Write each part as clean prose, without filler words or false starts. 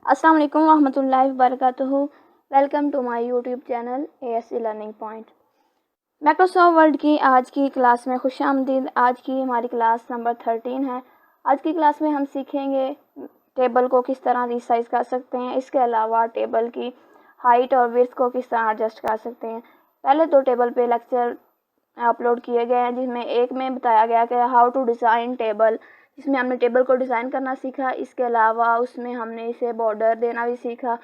अस्सलाम वालेकुम रहमतुल्लाहि वबरकातुहू। Welcome to my YouTube channel ASC learning point. Microsoft Word की आज की क्लास में खुशामदीद। आज की हमारी क्लास नंबर 13 है। आज की क्लास में हम सीखेंगे टेबल को किस तरह रिसाइज कर सकते हैं। इसके अलावा टेबल की हाइट और विड्थ को किस तरह एडजस्ट कर सकते हैं। पहले दो टेबल पे लेक्चर अपलोड किए गए हैं, जिसमें एक में बताया गया कि हाउ टू डिज़ाइन टेबल, जिसमें हमने टेबल को डिज़ाइन करना सीखा। इसके अलावा उसमें हमने इसे बॉर्डर देना भी सीखा।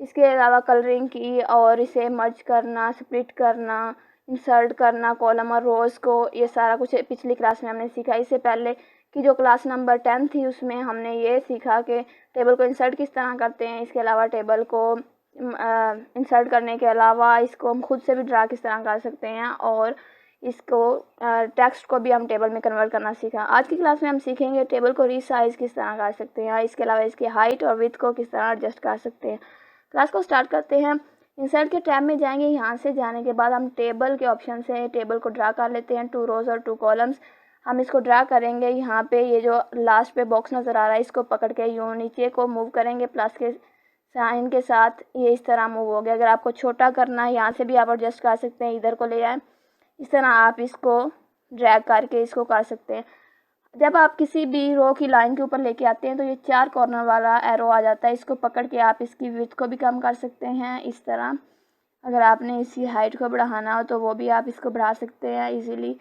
इसके अलावा कलरिंग की और इसे मर्ज करना, स्प्लिट करना, इंसर्ट करना कॉलम और रोज़ को, ये सारा कुछ पिछली क्लास में हमने सीखा। इससे पहले की जो क्लास नंबर 10 थी उसमें हमने ये सीखा कि टेबल को इंसर्ट किस तरह करते हैं। इसके अलावा टेबल को इंसर्ट करने के अलावा इसको हम खुद से भी ड्रा किस तरह कर सकते हैं, और इसको टेक्स्ट को भी हम टेबल में कन्वर्ट करना सीखा। आज की क्लास में हम सीखेंगे टेबल को रीसाइज किस तरह कर सकते हैं। इसके अलावा इसकी हाइट और विड्थ को किस तरह एडजस्ट कर सकते हैं। क्लास को स्टार्ट करते हैं। इंसर्ट के टैब में जाएंगे। यहाँ से जाने के बाद हम टेबल के ऑप्शन से टेबल को ड्रा कर लेते हैं। 2 रोज़ और 2 कॉलम्स हम इसको ड्रा करेंगे। यहाँ पे ये जो लास्ट पे बॉक्स नज़र आ रहा है, इसको पकड़ के यूँ नीचे को मूव करेंगे प्लस के साइन के साथ। ये इस तरह मूव हो गया। अगर आपको छोटा करना है, यहाँ से भी आप एडजस्ट कर सकते हैं, इधर को ले आए। इस तरह आप इसको ड्रैग करके इसको कर सकते हैं। जब आप किसी भी रो की लाइन के ऊपर लेके आते हैं तो ये 4 कॉर्नर वाला एरो आ जाता है। इसको पकड़ के आप इसकी विड्थ को भी कम कर सकते हैं इस तरह। अगर आपने इसकी हाइट को बढ़ाना हो तो वो भी आप इसको बढ़ा सकते हैं इजीली।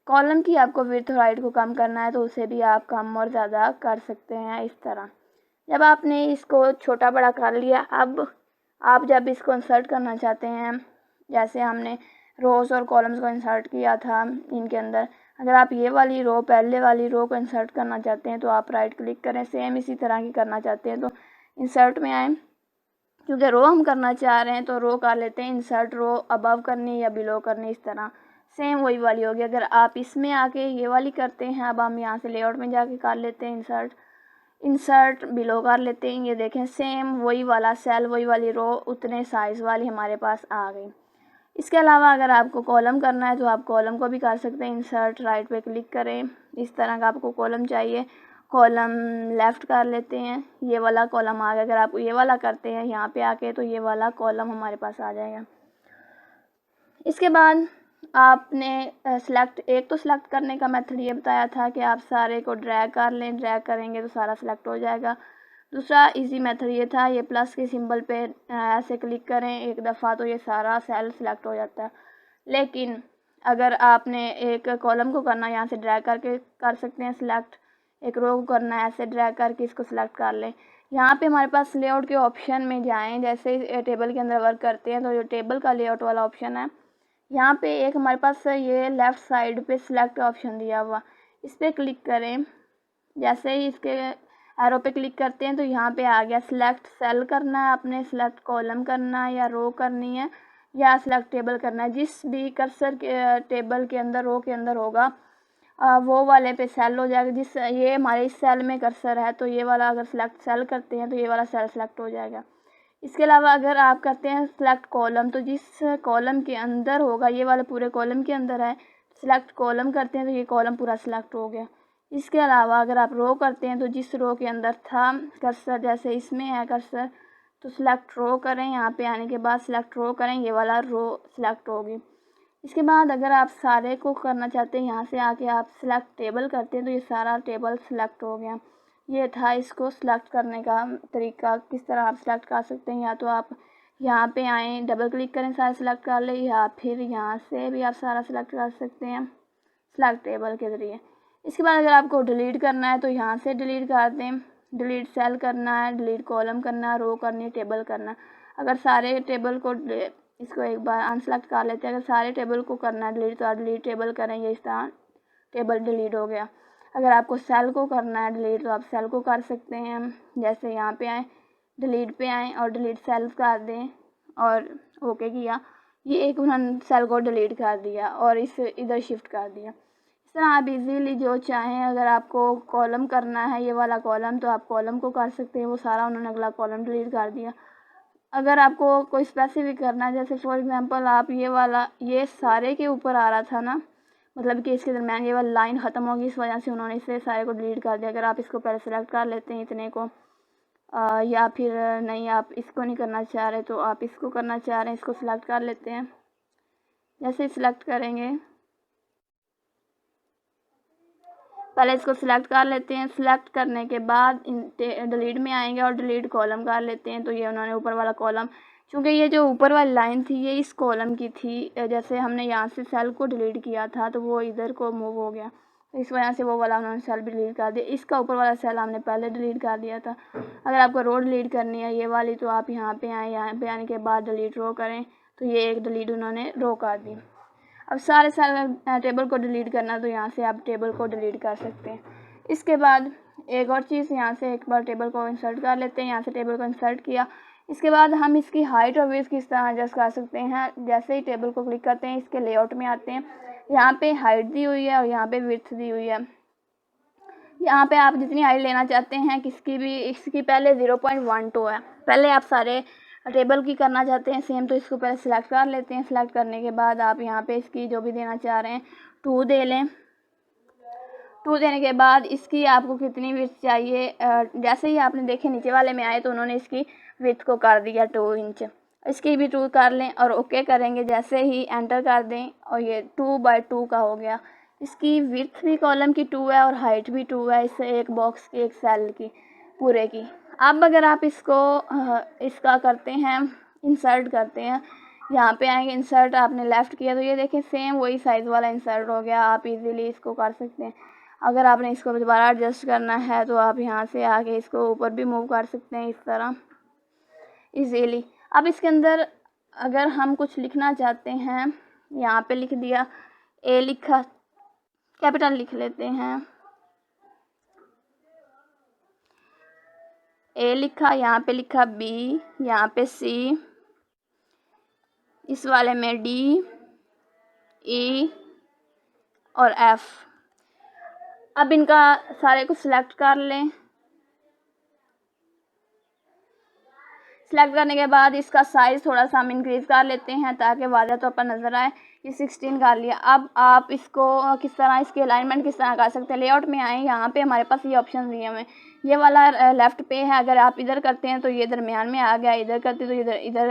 कॉलम की आपको विड्थ और हाइट को कम करना है तो उसे भी आप कम और ज़्यादा कर सकते हैं इस तरह। जब आपने इसको छोटा बड़ा कर लिया, अब आप जब इसको इंसर्ट करना चाहते हैं, जैसे हमने रोज़ और कॉलम्स को इंसर्ट किया था इनके अंदर, अगर आप ये वाली रो, पहले वाली रो को इंसर्ट करना चाहते हैं तो आप राइट क्लिक करें। सेम इसी तरह की करना चाहते हैं तो इंसर्ट में आएँ। क्योंकि रो हम करना चाह रहे हैं तो रो कर लेते हैं। इंसर्ट रो अबव करनी या बिलो करनी, इस तरह सेम वही वाली होगी। अगर आप इसमें आके ये वाली करते हैं, अब हम यहाँ से लेआउट में जाके कर लेते हैं इंसर्ट बिलो कर लेते हैं। ये देखें सेम वही वाला सेल, वही वाली रो, उतने साइज़ वाली हमारे पास आ गई। इसके अलावा अगर आपको कॉलम करना है तो आप कॉलम को भी कर सकते हैं। इंसर्ट राइट पे क्लिक करें, इस तरह का आपको कॉलम चाहिए, कॉलम लेफ़्ट कर लेते हैं, ये वाला कॉलम आ गया। अगर आप ये वाला करते हैं यहाँ पे आके तो ये वाला कॉलम हमारे पास आ जाएगा। इसके बाद आपने एक तो सिलेक्ट करने का मेथड ये बताया था कि आप सारे को ड्रैग कर लें, ड्रैग करेंगे तो सारा सिलेक्ट हो जाएगा। दूसरा इजी मेथड ये था, ये प्लस के सिंबल पे ऐसे क्लिक करें एक दफ़ा तो ये सारा सेल सिलेक्ट हो जाता है। लेकिन अगर आपने एक कॉलम को करना, यहाँ से ड्रैग करके कर सकते हैं सिलेक्ट। एक रो को करना है, ऐसे ड्रैग करके इसको सिलेक्ट कर लें। यहाँ पे हमारे पास लेआउट के ऑप्शन में जाएं। जैसे टेबल के अंदर वर्क करते हैं तो जो टेबल का लेआउट वाला ऑप्शन है, यहाँ पे एक हमारे पास ये लेफ़्ट साइड पे सिलेक्ट ऑप्शन दिया हुआ, इस पर क्लिक करें। जैसे ही इसके एरो पे क्लिक करते हैं तो यहाँ पे आ गया सिलेक्ट सेल करना है आपने, सिलेक्ट कॉलम करना है या रो करनी है, या सिलेक्ट टेबल करना है। जिस भी कर्सर के टेबल के अंदर, रो के अंदर होगा वो वाले पे सेल हो जाएगा। जिस ये हमारे इस सेल में कर्सर है तो ये वाला अगर सिलेक्ट सेल करते हैं तो ये वाला सेल सेलेक्ट हो जाएगा। इसके अलावा अगर आप करते हैं सिलेक्ट कॉलम तो जिस कॉलम के अंदर होगा, ये वाला पूरे कॉलम के अंदर है, सिलेक्ट कॉलम करते हैं तो ये कॉलम पूरा सिलेक्ट हो गया। इसके अलावा अगर आप रो करते हैं तो जिस रो के अंदर था कर्सर, जैसे इसमें है कर्सर, तो सिलेक्ट रो करें। यहाँ पे आने के बाद सिलेक्ट रो करें, ये वाला रो सिलेक्ट होगी। इसके बाद अगर आप सारे को करना चाहते हैं, यहाँ से आके आप सिलेक्ट टेबल करते हैं तो ये सारा टेबल सिलेक्ट हो गया। ये था इसको सिलेक्ट करने का तरीका, किस तरह आप सिलेक्ट कर सकते हैं। या तो आप यहाँ पे आएँ, डबल क्लिक करें, सारा सिलेक्ट कर लें, या फिर यहाँ से भी आप सारा सिलेक्ट कर सकते हैं सिलेक्ट टेबल के ज़रिए। इसके बाद अगर आपको डिलीट करना है तो यहाँ से डिलीट कर दें। डिलीट सेल करना है, डिलीट कॉलम करना है, रो करनी है, टेबल करना है। अगर सारे टेबल को इसको एक बार अनसेलेक्ट कर लेते हैं। अगर सारे टेबल को करना है डिलीट तो आप डिलीट टेबल करेंगे, इस तरह टेबल डिलीट हो गया। अगर आपको सेल को करना है डिलीट तो आप सेल को कर सकते हैं। जैसे यहाँ पे आएँ, डिलीट पे आएँ और डिलीट सेल कर दें और ओके किया, ये एक उन्होंने सेल को डिलीट कर दिया और इसे इधर शिफ्ट कर दिया। इस तरह आप इजीली जो चाहें, अगर आपको कॉलम करना है ये वाला कॉलम तो आप कॉलम को कर सकते हैं, वो सारा उन्होंने अगला कॉलम डिलीट कर दिया। अगर आपको कोई स्पेसिफिक करना है, जैसे फॉर एग्जांपल आप ये वाला, ये सारे के ऊपर आ रहा था ना, मतलब कि इसके दरम्यान ये वाली लाइन ख़त्म होगी, इस वजह से उन्होंने इसे सारे को डिलीट कर दिया। अगर आप इसको पहले सेलेक्ट कर लेते हैं इतने को या फिर नहीं आप इसको नहीं करना चाह रहे तो आप इसको करना चाह रहे हैं, इसको सिलेक्ट कर लेते हैं। जैसे सिलेक्ट करेंगे, पहले इसको सिलेक्ट कर लेते हैं। सिलेक्ट करने के बाद डिलीट में आएंगे और डिलीट कॉलम कर लेते हैं। तो ये उन्होंने ऊपर वाला कॉलम, क्योंकि ये जो ऊपर वाली लाइन थी ये इस कॉलम की थी, जैसे हमने यहाँ से सेल को डिलीट किया था तो वो इधर को मूव हो गया, तो इस वजह से वो वाला उन्होंने सेल भी डिलीट कर दिया। इसका ऊपर वाला सेल हमने पहले डिलीट कर दिया था। अगर आपको रो डिलीट करनी है ये वाली, तो आप यहाँ पे आए, यहाँ पे आने के बाद डिलीट रो करें, तो ये एक डिलीट उन्होंने रो कर दी। अब सारे सेल टेबल को डिलीट करना, तो यहाँ से आप टेबल को डिलीट कर सकते हैं। इसके बाद एक और चीज़, यहाँ से एक बार टेबल को इंसर्ट कर लेते हैं। यहाँ से टेबल को इंसर्ट किया, इसके बाद हम इसकी हाइट और विड्थ किस तरह एडजस्ट कर सकते हैं। जैसे ही टेबल को क्लिक करते हैं, इसके लेआउट में आते हैं, यहाँ पे हाइट दी हुई है और यहाँ पे विड्थ दी हुई है। यहाँ पे आप जितनी हाइट लेना चाहते हैं किसकी भी, इसकी पहले 0.12 है। पहले आप सारे टेबल की करना चाहते हैं सेम, तो इसको पहले सिलेक्ट कर लेते हैं। सिलेक्ट करने के बाद आप यहाँ पे इसकी जो भी देना चाह रहे हैं 2 दे लें। 2 देने के बाद इसकी आपको कितनी विड्थ चाहिए, जैसे ही आपने देखे नीचे वाले में आए तो उन्होंने इसकी विड्थ को कर दिया 2 इंच। इसकी भी 2 कर लें और ओके करेंगे। जैसे ही एंटर कर दें और ये 2/2 का हो गया। इसकी विड्थ भी कॉलम की 2 है और हाइट भी 2 है, इस एक बॉक्स की, एक सेल की पूरे की। अब अगर आप इसको इसका करते हैं, इंसर्ट करते हैं, यहाँ पे आएंगे, इंसर्ट आपने लेफ़्ट किया तो ये देखें सेम वही साइज़ वाला इंसर्ट हो गया। आप इजीली इसको कर सकते हैं। अगर आपने इसको दोबारा एडजस्ट करना है तो आप यहाँ से आके इसको ऊपर भी मूव कर सकते हैं इस तरह इजीली। अब इसके अंदर अगर हम कुछ लिखना चाहते हैं, यहाँ पे लिख दिया, ए लिखा, कैपिटल लिख लेते हैं, ए लिखा, यहाँ पे लिखा बी, यहाँ पे सी, इस वाले में डी, ई और एफ। अब इनका सारे को सिलेक्ट कर लें। सिलेक्ट करने के बाद इसका साइज़ थोड़ा सा हम इंक्रीज़ कर लेते हैं ताकि वाज़ह तो पर नज़र आए। ये 16 कर लिया। अब आप इसको किस तरह, इसकी अलाइनमेंट किस तरह कर सकते हैं। लेआउट में आए, यहाँ पे हमारे पास ये ऑप्शन दिए हुए हैं। ये वाला लेफ़्ट पे है, अगर आप इधर करते हैं तो ये दरमियान में आ गया, इधर करते तो इधर इधर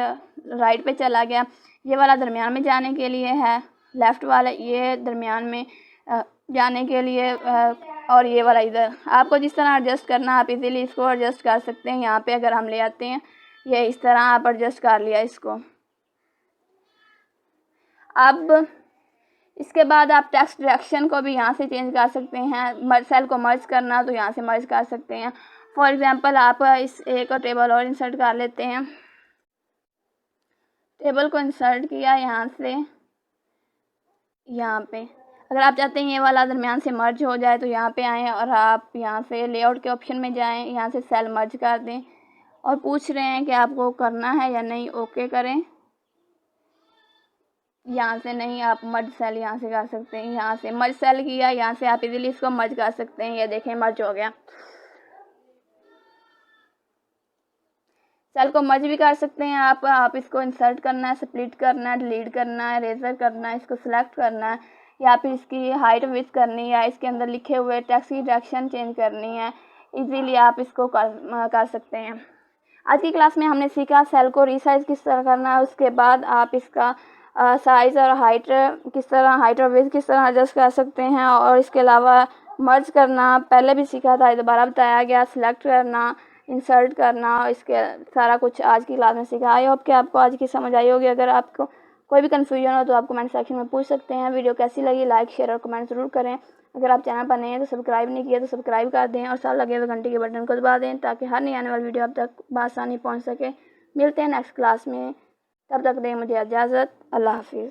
राइट पे चला गया। ये वाला दरमियान में जाने के लिए है, लेफ़्ट वाला ये दरमियान में जाने के लिए, और ये वाला इधर। आपको जिस तरह एडजस्ट करना आप इजीली इसको एडजस्ट कर सकते हैं। यहाँ पे अगर हम ले आते हैं, ये इस तरह आप एडजस्ट कर लिया इसको। अब इसके बाद आप टेक्स्ट डायरेक्शन को भी यहाँ से चेंज कर सकते हैं। सेल को मर्ज करना तो यहाँ से मर्ज कर सकते हैं। फॉर एग्जांपल आप इस एक और टेबल और इंसर्ट कर लेते हैं। टेबल को इंसर्ट किया यहाँ से, यहाँ पे अगर आप चाहते हैं ये वाला दरमियान से मर्ज हो जाए तो यहाँ पे आएँ और आप यहाँ से लेआउट के ऑप्शन में जाएं, यहाँ से सेल मर्ज कर दें और पूछ रहे हैं कि आपको करना है या नहीं, ओके करें। यहाँ से नहीं, आप मर्ज सेल यहाँ से कर सकते हैं। यहाँ से मर्ज सेल किया, यहाँ से आप इजीली इसको मर्ज कर सकते हैं। ये देखें मर्ज हो गया। सेल को मर्ज भी कर सकते हैं आप इसको इंसर्ट करना है, स्प्लिट करना है, डिलीट करना है, इरेजर करना है, इसको सिलेक्ट करना है, या फिर इसकी हाइट विड्थ करनी है, इसके अंदर लिखे हुए टेक्स्ट की डायरेक्शन चेंज करनी है, इजीली आप इसको कर सकते हैं। आज की क्लास में हमने सीखा सेल को रीसाइज किस तरह करना है। उसके बाद आप इसका साइज़ और हाइट किस तरह, हाइट और विड्थ किस तरह एडजस्ट कर सकते हैं। और इसके अलावा मर्ज करना पहले भी सीखा था, दोबारा बताया गया, सिलेक्ट करना, इंसर्ट करना, इसके सारा कुछ आज की क्लास में सीखा। आई होप कि आपको आज की समझ आई होगी। अगर आपको कोई भी कन्फ्यूजन हो तो आप कमेंट सेक्शन में पूछ सकते हैं। वीडियो कैसी लगी लाइक शेयर और कमेंट ज़रूर करें। अगर आप चैनल पर नए हैं तो सब्सक्राइब नहीं किया तो सब्सक्राइब कर दें और साथ लगे हुए घंटे के बटन को दबा दें ताकि हर नई आने वाली वीडियो आप तक बआसानी पहुंच सके। मिलते हैं नेक्स्ट क्लास में, तब तक दें मुझे इजाज़त। अल्लाह हाफिज़।